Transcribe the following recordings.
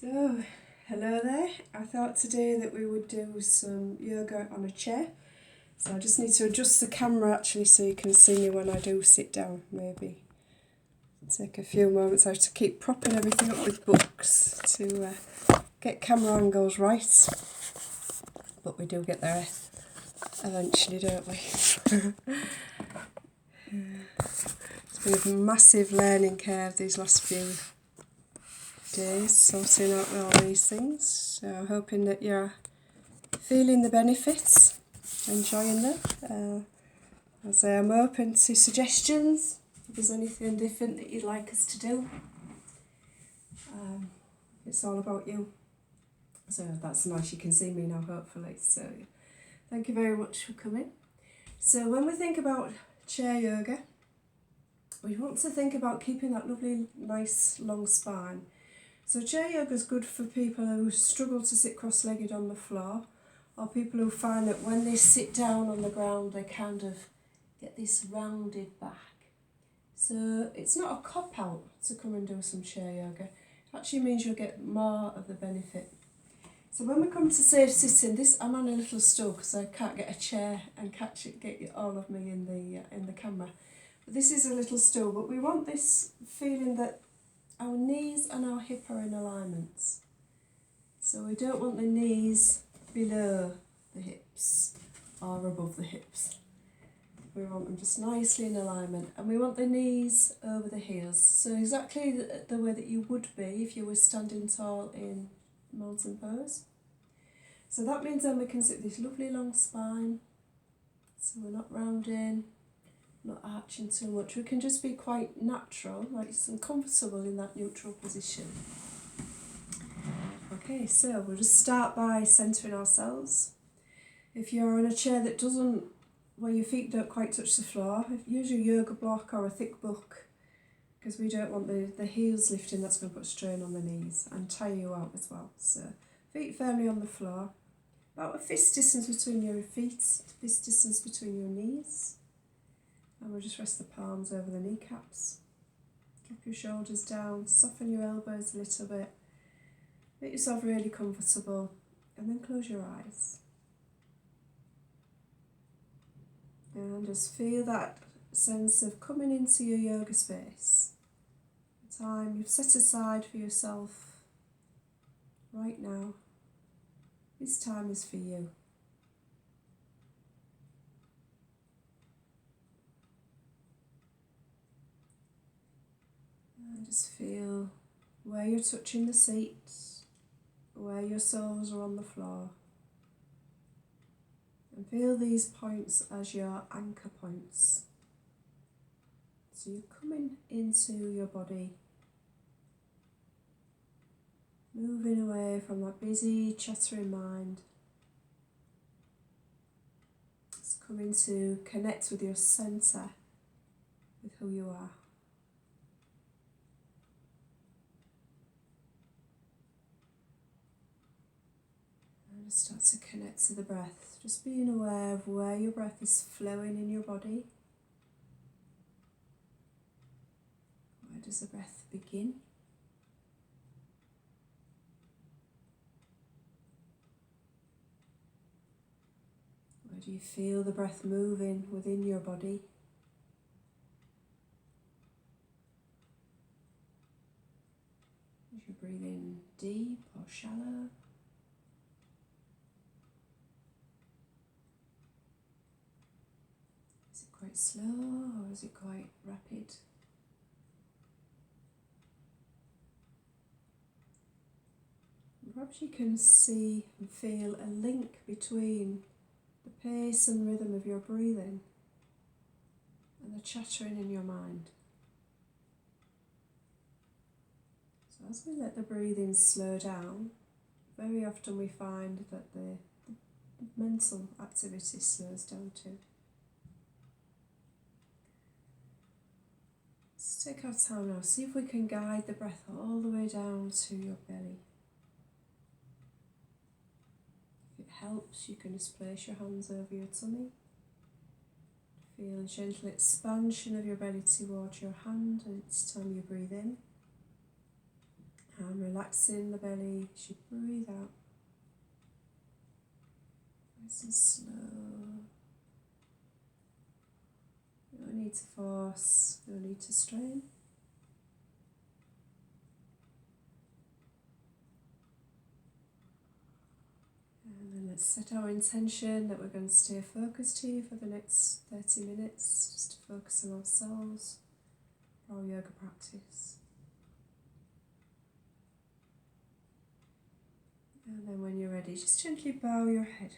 So, hello there. I thought today that we would do some yoga on a chair. So I just need to adjust the camera actually so you can see me when I do sit down, maybe. Take a few moments. I have to keep propping everything up with books to get camera angles right. But we do get there eventually, don't we? It's been a massive learning curve these last few days, sorting out all these things. So I'm hoping that you're feeling the benefits, enjoying them. As I am open to suggestions, if there's anything different that you'd like us to do. It's all about you. So that's nice, you can see me now hopefully. So thank you very much for coming. So when we think about chair yoga, we want to think about keeping that lovely, nice, long spine. So chair yoga is good for people who struggle to sit cross-legged on the floor, or people who find that when they sit down on the ground they kind of get this rounded back. So it's not a cop-out to come and do some chair yoga. It actually means you'll get more of the benefit. So when we come to safe sitting, I'm on a little stool because I can't get a chair and get all of me in the camera. But this is a little stool, but we want this feeling that our knees and our hip are in alignment. So we don't want the knees below the hips or above the hips. We want them just nicely in alignment, and we want the knees over the heels. So exactly the way that you would be if you were standing tall in mountain pose. So that means then we can sit this lovely long spine. So we're not rounding, not arching too much. We can just be quite natural, nice and comfortable in that neutral position. Okay, so we'll just start by centering ourselves. If you're in a chair that doesn't, where your feet don't quite touch the floor, use your yoga block or a thick book, because we don't want the heels lifting. That's going to put strain on the knees and tire you out as well. So feet firmly on the floor, about a fist distance between your feet, fist distance between your knees. And we'll just rest the palms over the kneecaps. Drop your shoulders down, soften your elbows a little bit. Make yourself really comfortable, and then close your eyes. And just feel that sense of coming into your yoga space. The time you've set aside for yourself right now. This time is for you. And just feel where you're touching the seat, where your soles are on the floor. And feel these points as your anchor points. So you're coming into your body, moving away from that busy, chattering mind. It's coming to connect with your centre, with who you are. And start to connect to the breath, just being aware of where your breath is flowing in your body. Where does the breath begin? Where do you feel the breath moving within your body? Is your breathing deep or shallow? Is it quite slow or is it quite rapid? Perhaps you can see and feel a link between the pace and rhythm of your breathing and the chattering in your mind. So as we let the breathing slow down, very often we find that the mental activity slows down too. Let's take our time now, see if we can guide the breath all the way down to your belly. If it helps, you can just place your hands over your tummy. Feel a gentle expansion of your belly towards your hand each time you breathe in. And relaxing the belly as you breathe out. Nice and slow. No need to force, no need to strain. And then let's set our intention that we're going to stay focused here for the next 30 minutes, just to focus on ourselves, our yoga practice. And then when you're ready, just gently bow your head.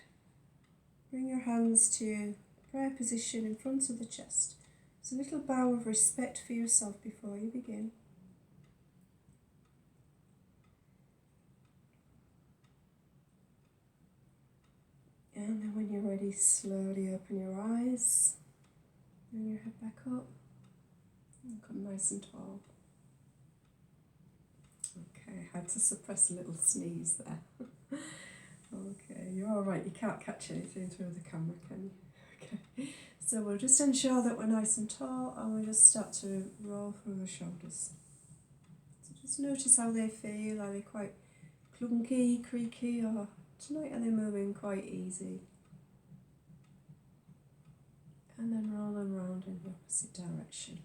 Bring your hands to prayer position in front of the chest. It's a little bow of respect for yourself before you begin. And then when you're ready, slowly open your eyes. Bring your head back up. And come nice and tall. Okay, I had to suppress a little sneeze there. Okay, you're alright, you can't catch anything through the camera, can you? Okay, so we'll just ensure that we're nice and tall and we'll just start to roll through the shoulders. So just notice how they feel. Are they quite clunky, creaky, or tonight are they moving quite easy? And then roll them round in the opposite direction.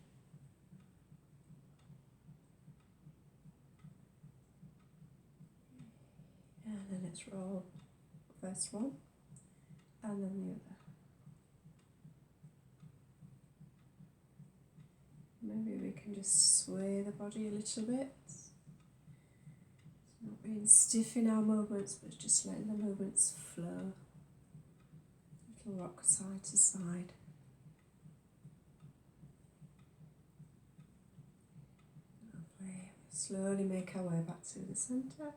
And then let's roll first one and then the other. Maybe we can just sway the body a little bit. It's not being stiff in our movements, but just letting the movements flow. Little rock side to side. Lovely. Slowly make our way back to the centre.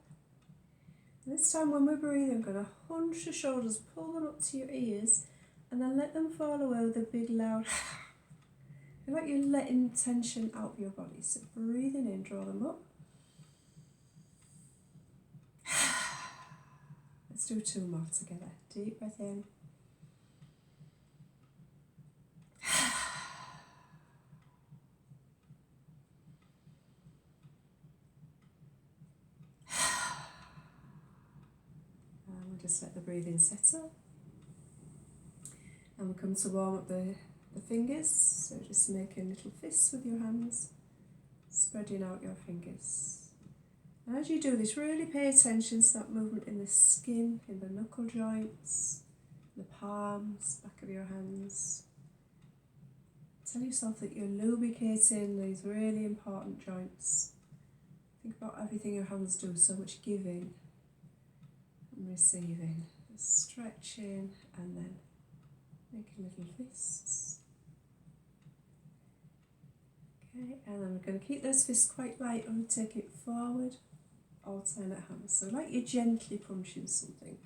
This time when we're breathing, we're going to hunch the shoulders, pull them up to your ears, and then let them fall away with a big loud feel like you're letting tension out of your body. So breathing in, draw them up. Let's do two more together. Deep breath in. Just let the breathing settle. And we come to warm up the fingers, so just making little fists with your hands, spreading out your fingers. And as you do this, really pay attention to that movement in the skin, in the knuckle joints, the palms, back of your hands. Tell yourself that you're lubricating these really important joints. Think about everything your hands do, so much giving and receiving, stretching and then making little fists. Okay, and then we're going to keep those fists quite light and take it forward, alternate hands. So like you're gently punching something.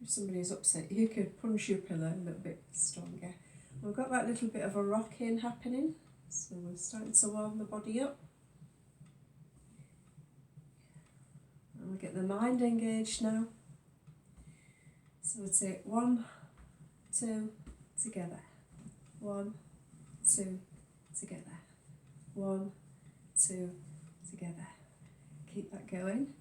If somebody's upset, you could punch your pillow a little bit stronger. We've got that little bit of a rocking happening, so we're starting to warm the body up. And we get the mind engaged now. So we'll take 1, 2, together. 1, 2, together. 1, 2, together. Keep that going.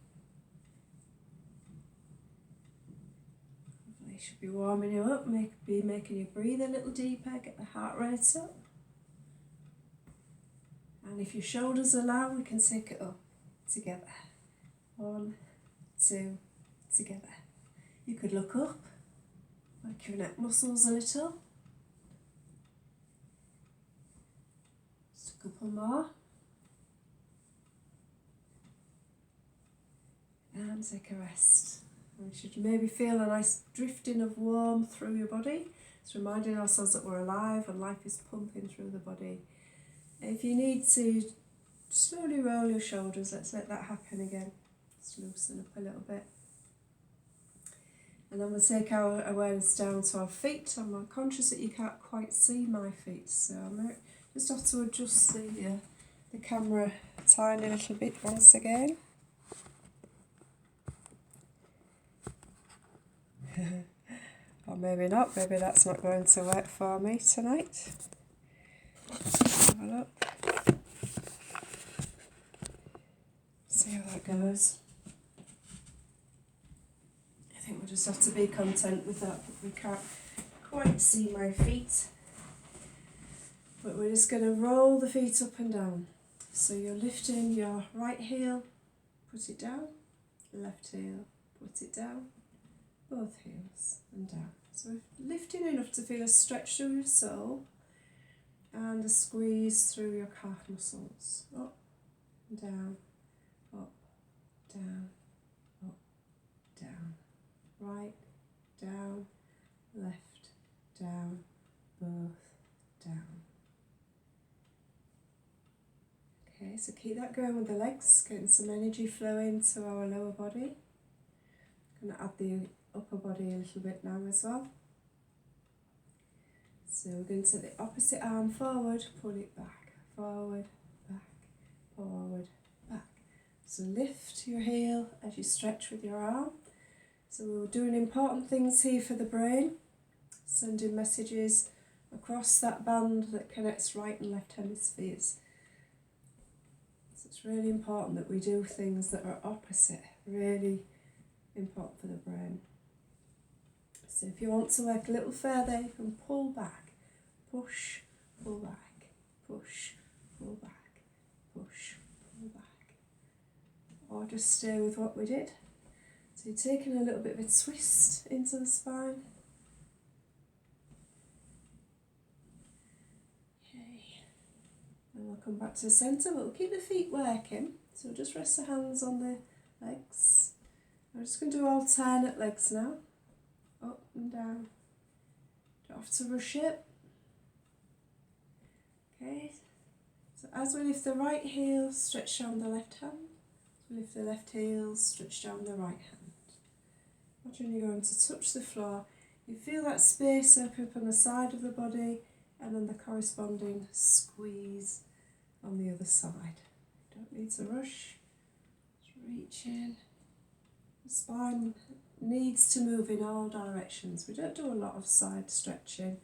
You should be warming you up, be making you breathe a little deeper, get the heart rate up. And if your shoulders allow, we can take it up together. 1, 2, together. You could look up, work your neck muscles a little. Just a couple more. And take a rest. We should maybe feel a nice drifting of warmth through your body. It's reminding ourselves that we're alive and life is pumping through the body. If you need to slowly roll your shoulders, let's let that happen again. Just loosen up a little bit. And then we'll take our awareness down to our feet. I'm conscious that you can't quite see my feet, so I just have to adjust the camera a tiny little bit once again. Or maybe not, maybe that's not going to work for me tonight. Have a look. See how that goes. I think we'll just have to be content with that. We can't quite see my feet. But we're just going to roll the feet up and down. So you're lifting your right heel, put it down, left heel, put it down, both heels and down. So we're lifting enough to feel a stretch through your sole and a squeeze through your calf muscles. Up, down, up, down, up, down. Right, down, left, down, both, down. Okay, so keep that going with the legs, getting some energy flowing to our lower body. I'm going to add the upper body a little bit now as well. So we're going to take the opposite arm forward, pull it back, forward, back, forward, back. So lift your heel as you stretch with your arm. So we're doing important things here for the brain, sending messages across that band that connects right and left hemispheres. So it's really important that we do things that are opposite, really important for the brain. So if you want to work a little further, you can pull back, push, pull back, push, pull back, push, pull back. Or just stay with what we did. So you're taking a little bit of a twist into the spine. Okay. And we'll come back to the centre, but we'll keep the feet working. So we'll just rest the hands on the legs. I'm just going to do alternate legs now. Up and down. Don't have to rush it. Okay. So as we lift the right heel, stretch down the left hand. We lift the left heel, stretch down the right hand. Imagine you're going to touch the floor. You feel that space open up on the side of the body and then the corresponding squeeze on the other side. Don't need to rush. Just reach in. The spine needs to move in all directions. We don't do a lot of side stretching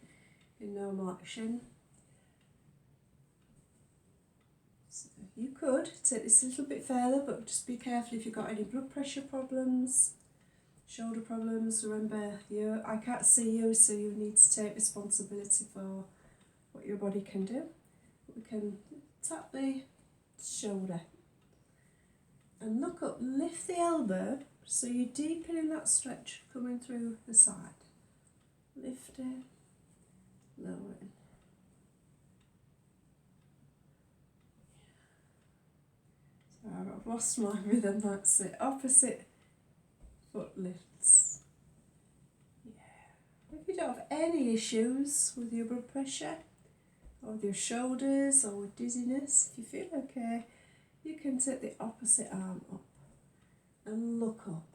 in normal action. So you could take this a little bit further, but just be careful if you've got any blood pressure problems, shoulder problems. Remember, I can't see you, so you need to take responsibility for what your body can do. We can tap the shoulder and look up, lift the elbow. So you're deepening that stretch coming through the side. Lifting, lowering. So I've lost my rhythm, that's it. Opposite foot lifts. Yeah. If you don't have any issues with your blood pressure, or with your shoulders, or with dizziness, if you feel okay, you can take the opposite arm up and look up.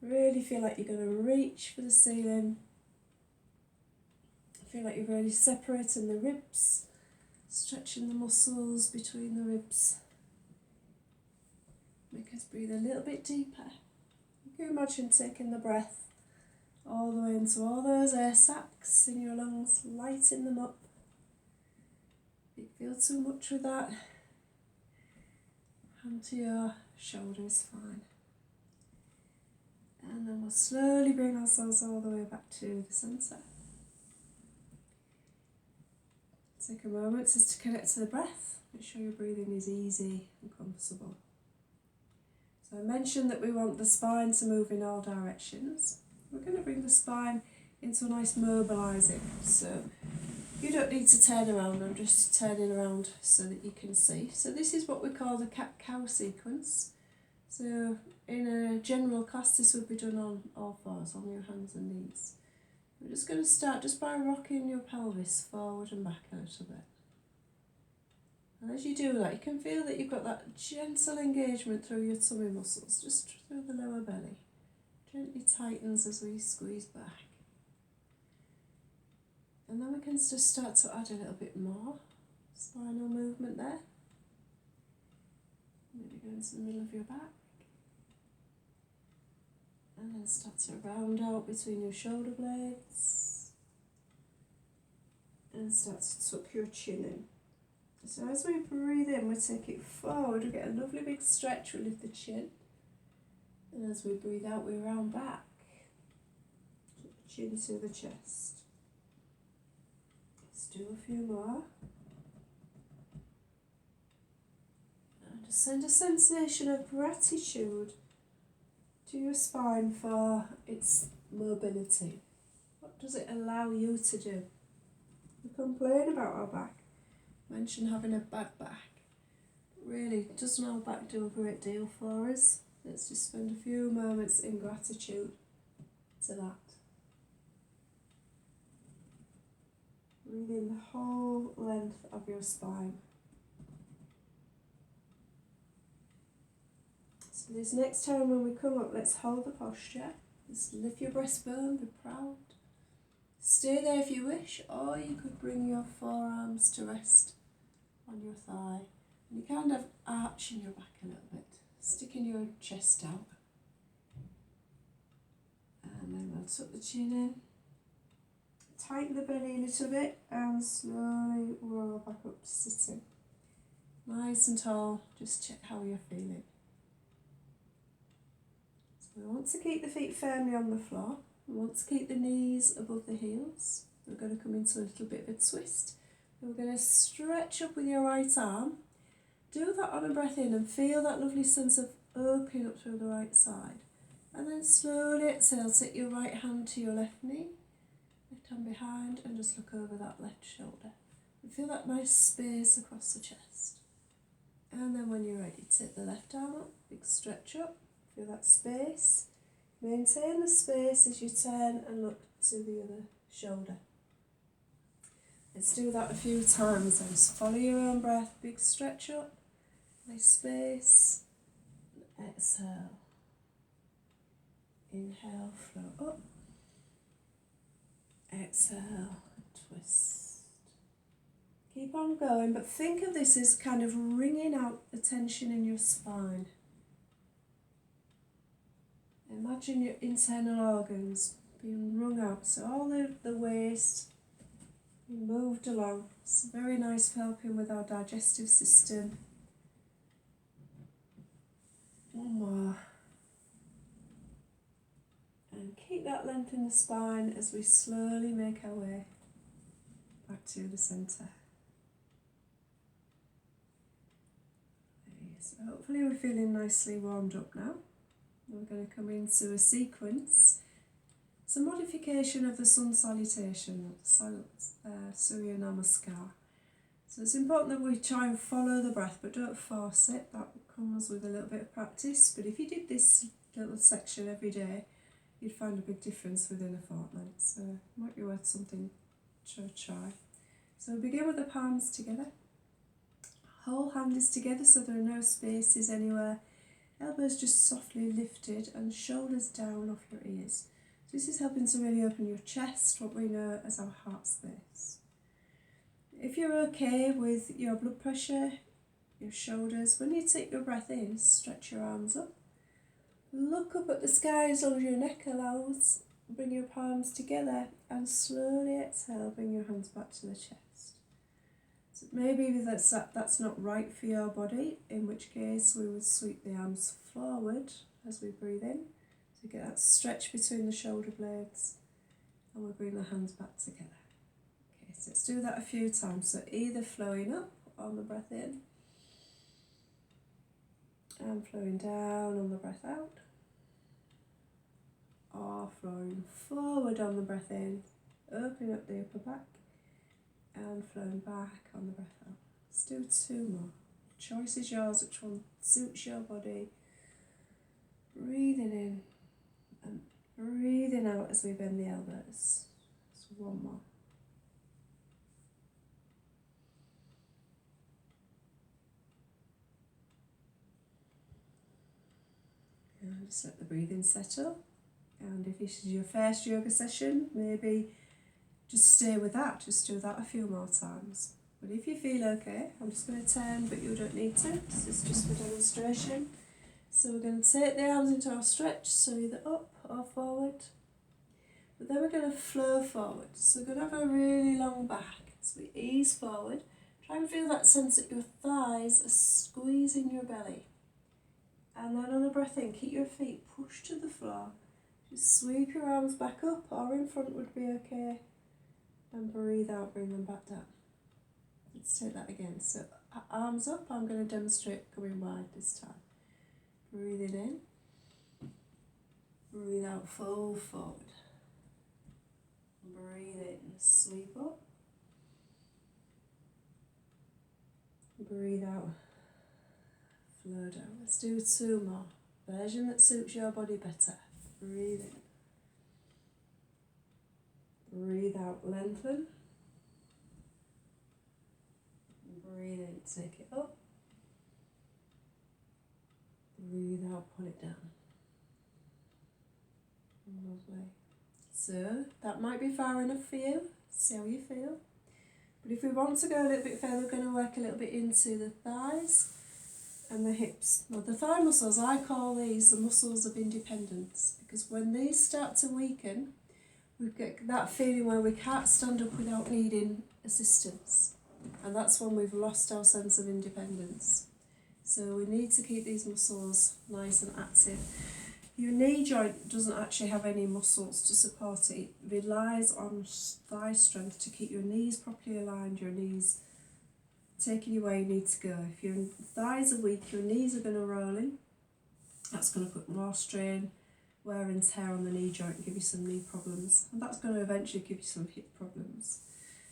Really feel like you're going to reach for the ceiling. Feel like you're really separating the ribs, stretching the muscles between the ribs. Make us breathe a little bit deeper. You can imagine taking the breath all the way into all those air sacs in your lungs, lighting them up. If you feel too much with that, hand to your shoulders, fine. And then we'll slowly bring ourselves all the way back to the centre. Take a moment just to connect to the breath. Make sure your breathing is easy and comfortable. So I mentioned that we want the spine to move in all directions. We're going to bring the spine into a nice mobilising. So you don't need to turn around, I'm just turning around so that you can see. So this is what we call the cat-cow sequence. So in a general class this would be done on all fours, on your hands and knees. We're just going to start just by rocking your pelvis forward and back a little bit. And as you do that, you can feel that you've got that gentle engagement through your tummy muscles, just through the lower belly. Gently tightens as we squeeze back. And then we can just start to add a little bit more spinal movement there. Maybe go into the middle of your back. And then start to round out between your shoulder blades. And start to tuck your chin in. So as we breathe in, we take it forward, we get a lovely big stretch, we lift the chin. And as we breathe out, we round back. Chin to the chest. Let's do a few more. And just send a sensation of gratitude to your spine for its mobility. What does it allow you to do? We complain about our back. Mention having a bad back. But really, doesn't our back do a great deal for us? Let's just spend a few moments in gratitude to that. Breathe in the whole length of your spine. So this next time when we come up, let's hold the posture. Just lift your breastbone, be proud. Stay there if you wish, or you could bring your forearms to rest on your thigh. And you kind of arching your back a little bit, sticking your chest out. And then we'll tuck the chin in. Tighten the belly a little bit and slowly roll back up to sitting. Nice and tall, just check how you're feeling. So we want to keep the feet firmly on the floor. We want to keep the knees above the heels. We're going to come into a little bit of a twist. We're going to stretch up with your right arm. Do that on a breath in and feel that lovely sense of opening up through the right side. And then slowly exhale, take your right hand to your left knee. Left hand behind and just look over that left shoulder. And feel that nice space across the chest. And then when you're ready, take the left arm up, big stretch up, feel that space. Maintain the space as you turn and look to the other shoulder. Let's do that a few times then. Just follow your own breath, big stretch up, nice space, and exhale. Inhale, flow up. Exhale, twist. Keep on going, but think of this as kind of wringing out the tension in your spine. Imagine your internal organs being wrung out, so all the waste being moved along. It's very nice for helping with our digestive system. One more. And keep that length in the spine as we slowly make our way back to the centre. So hopefully we're feeling nicely warmed up now. We're going to come into a sequence. It's a modification of the sun salutation, Surya Namaskar. So it's important that we try and follow the breath, but don't force it. That comes with a little bit of practice. But if you did this little section every day, you'd find a big difference within a fortnight. So it might be worth something to try. So we begin with the palms together. Whole hand is together so there are no spaces anywhere. Elbows just softly lifted and shoulders down off your ears. So this is helping to really open your chest, what we know as our heart space. If you're okay with your blood pressure, your shoulders, when you take your breath in, stretch your arms up. Look up at the sky as long as your neck allows. Bring your palms together and slowly exhale, bring your hands back to the chest. So maybe that's not right for your body, in which case we would sweep the arms forward as we breathe in. So get that stretch between the shoulder blades and we'll bring the hands back together. Okay, so let's do that a few times. So either flowing up on the breath in and flowing down on the breath out, or flowing forward on the breath in, opening up the upper back and flowing back on the breath out. Let's do two more. Choice is yours, which one suits your body. Breathing in and breathing out as we bend the elbows. Just one more. And just let the breathing settle. And if this is your first yoga session, maybe just stay with that. Just do that a few more times. But if you feel okay, I'm just going to turn, but you don't need to. This is just for demonstration. So we're going to take the arms into our stretch, so either up or forward. But then we're going to flow forward. So we're going to have a really long back. So we ease forward, Try and feel that sense that your thighs are squeezing your belly. And then on a breath in, keep your feet pushed to the floor. Just sweep your arms back up, or in front would be okay. And breathe out, bring them back down. Let's take that again. So arms up, I'm going to demonstrate going wide this time. Breathing in. Breathe out, fold forward. Breathe in, sweep up. Breathe out, flow down. Let's do 2 more. Version that suits your body better. Breathe in. Breathe out, lengthen. Breathe in, take it up. Breathe out, pull it down. Lovely. So that might be far enough for you. See how you feel. But if we want to go a little bit further, we're going to work a little bit into the thighs and the hips. Now the thigh muscles, I call these the muscles of independence, because when these start to weaken, we get that feeling where we can't stand up without needing assistance. And that's when we've lost our sense of independence. So we need to keep these muscles nice and active. Your knee joint doesn't actually have any muscles to support it. It relies on thigh strength to keep your knees properly aligned, your knees taking you where you need to go. If your thighs are weak, your knees are going to roll in. That's going to put more strain, wear and tear on the knee joint and give you some knee problems. And that's going to eventually give you some hip problems.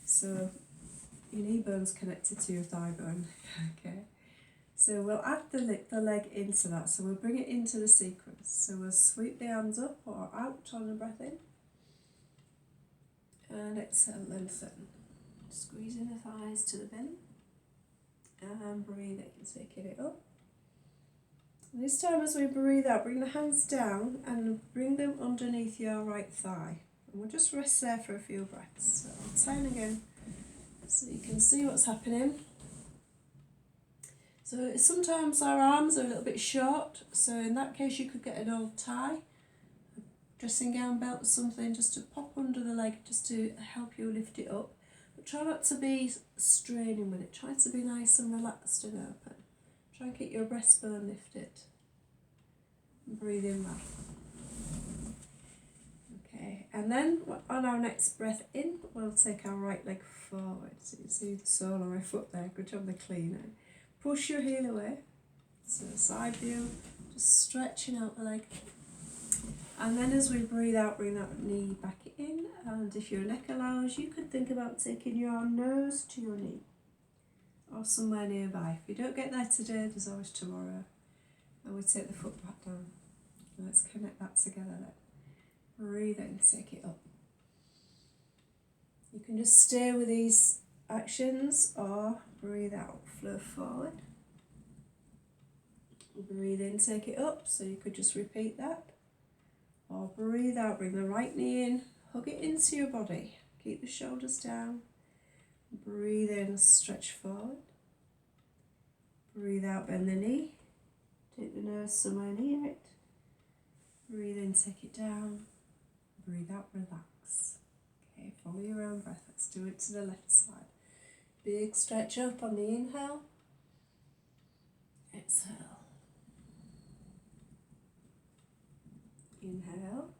So your knee bone's connected to your thigh bone. Okay. So we'll add the leg into that. So we'll bring it into the sequence. So we'll sweep the arms up or out on the breath in. And exhale, lengthen. Squeezing the thighs to the belly. And breathe in, taking it up. And this time as we breathe out, bring the hands down and bring them underneath your right thigh. And we'll just rest there for a few breaths. So I'll turn again so you can see what's happening. So sometimes our arms are a little bit short, so in that case you could get an old tie, a dressing gown belt or something, just to pop under the leg just to help you lift it up. But try not to be straining with it, try to be nice and relaxed and open. Try and keep your breastbone lifted. And breathe in well. Okay, and then on our next breath in, we'll take our right leg forward. So you see the sole of my foot there, good job the cleaner. Push your heel away, so side view, just stretching out the leg. And then as we breathe out, bring that knee back in. And if your neck allows, you could think about taking your nose to your knee or somewhere nearby. If you don't get there today, there's always tomorrow. And we take the foot back down. Let's connect that together then. Breathe in, take it up. You can just stay with these actions or breathe out, flow forward. Breathe in, take it up, so you could just repeat that. Or breathe out, bring the right knee in, hug it into your body. Keep the shoulders down. Breathe in, stretch forward. Breathe out, bend the knee. Take the nose somewhere near it. Breathe in, take it down. Breathe out, relax. Okay, follow your own breath. Let's do it to the left side. Big stretch up on the inhale. Exhale. Inhale.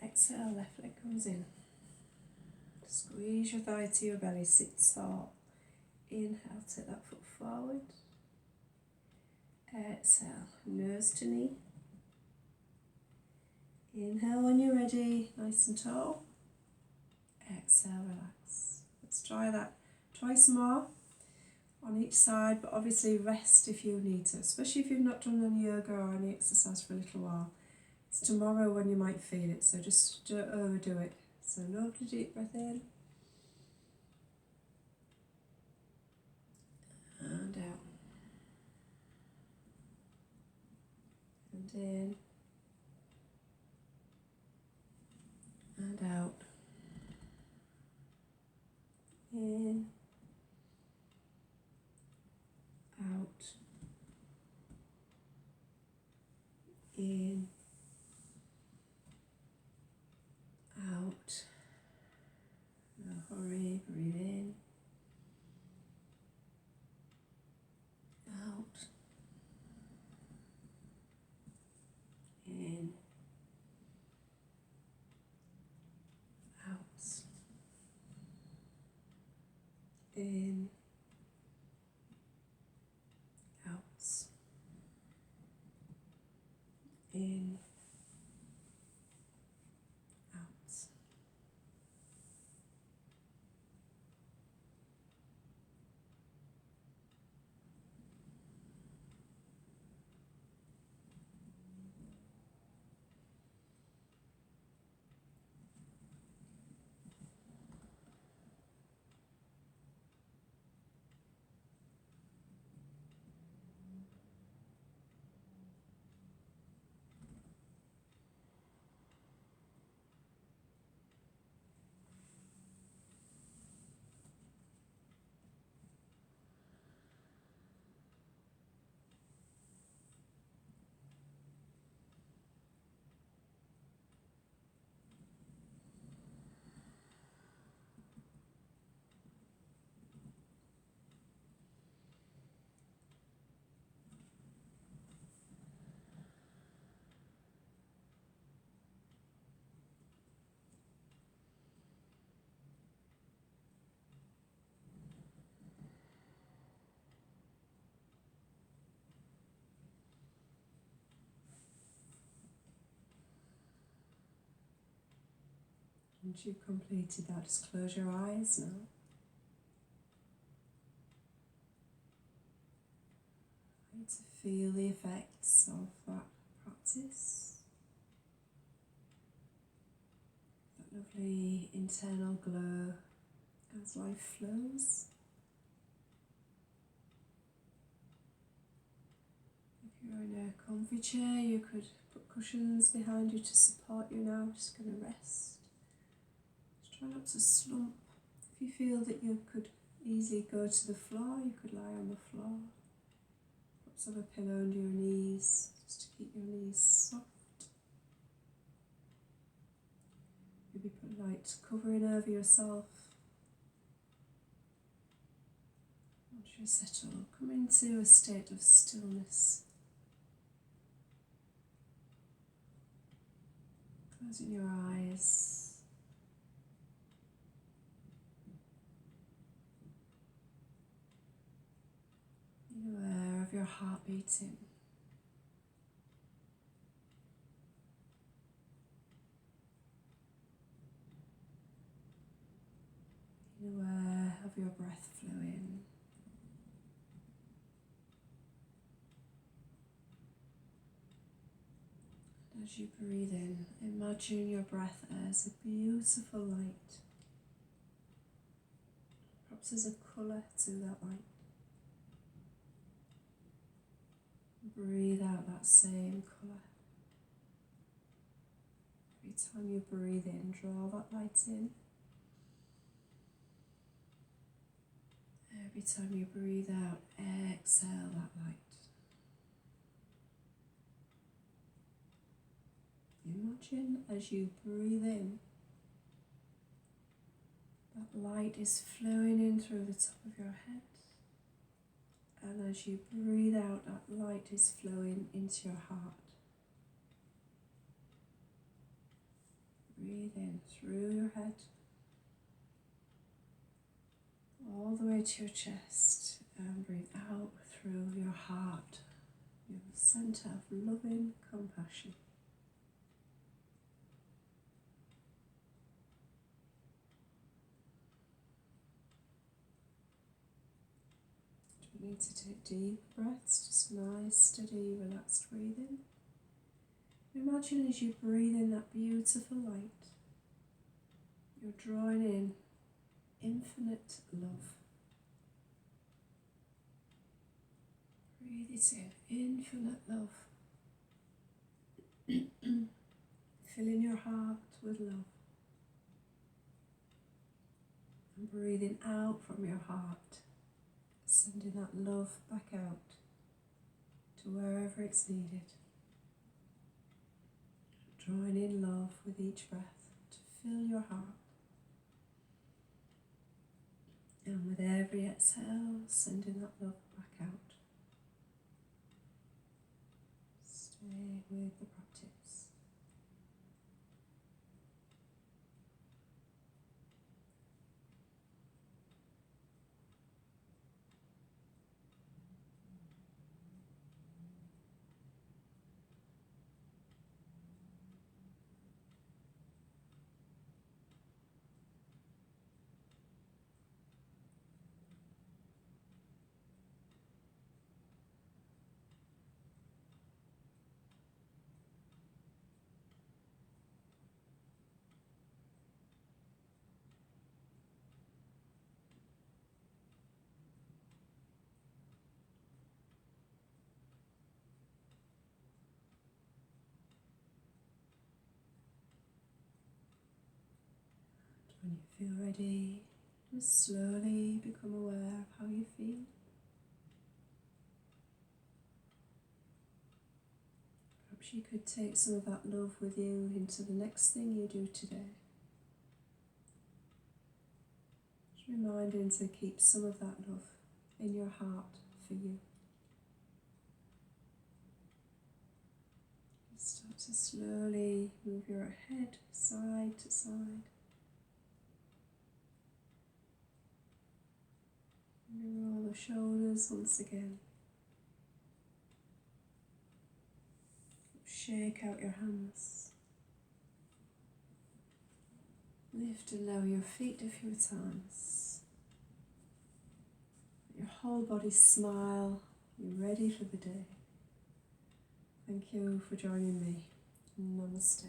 Exhale, left leg comes in. Squeeze your thigh to your belly, sit tall. Inhale, take that foot forward. Exhale, nose to knee. Inhale when you're ready, nice and tall. Exhale, relax. Let's try that twice more on each side, but obviously rest if you need to, especially if you've not done any yoga or any exercise for a little while. It's tomorrow when you might feel it, so just don't overdo it. So lovely deep breath in and out, and in and out, in, out, in, out. No hurry, breathe Once you've completed that, just close your eyes now. I want to feel the effects of that practice. That lovely internal glow as life flows. If you're in a comfy chair, you could put cushions behind you to support you now. Just going to rest. Just try not to slump. If you feel that you could easily go to the floor, you could lie on the floor. Perhaps have a pillow under your knees, just to keep your knees soft. Maybe put light covering over yourself. Once you're settled, come into a state of stillness. Closing your eyes. Being aware of your heart beating. Being aware of your breath flowing. And as you breathe in, imagine your breath as a beautiful light. Perhaps there's a colour to that light. Breathe out that same colour. Every time you breathe in, draw that light in. Every time you breathe out, exhale that light. Imagine as you breathe in, that light is flowing in through the top of your head. And as you breathe out, that light is flowing into your heart. Breathe in through your head, all the way to your chest, and breathe out through your heart, your centre of loving compassion. You need to take deep breaths, just nice, steady, relaxed breathing. Imagine as you breathe in that beautiful light, you're drawing in infinite love. Breathe it in, infinite love. Filling your heart with love. And breathing out from your heart, sending that love back out to wherever it's needed. Drawing in love with each breath to fill your heart. And with every exhale, sending that love back out. Stay with the practice. When you feel ready, just slowly become aware of how you feel. Perhaps you could take some of that love with you into the next thing you do today. Just reminding to keep some of that love in your heart for you. Just start to slowly move your head side to side. Roll the shoulders once again. Shake out your hands. Lift and lower your feet a few times. Your whole body smile. You're ready for the day. Thank you for joining me. Namaste.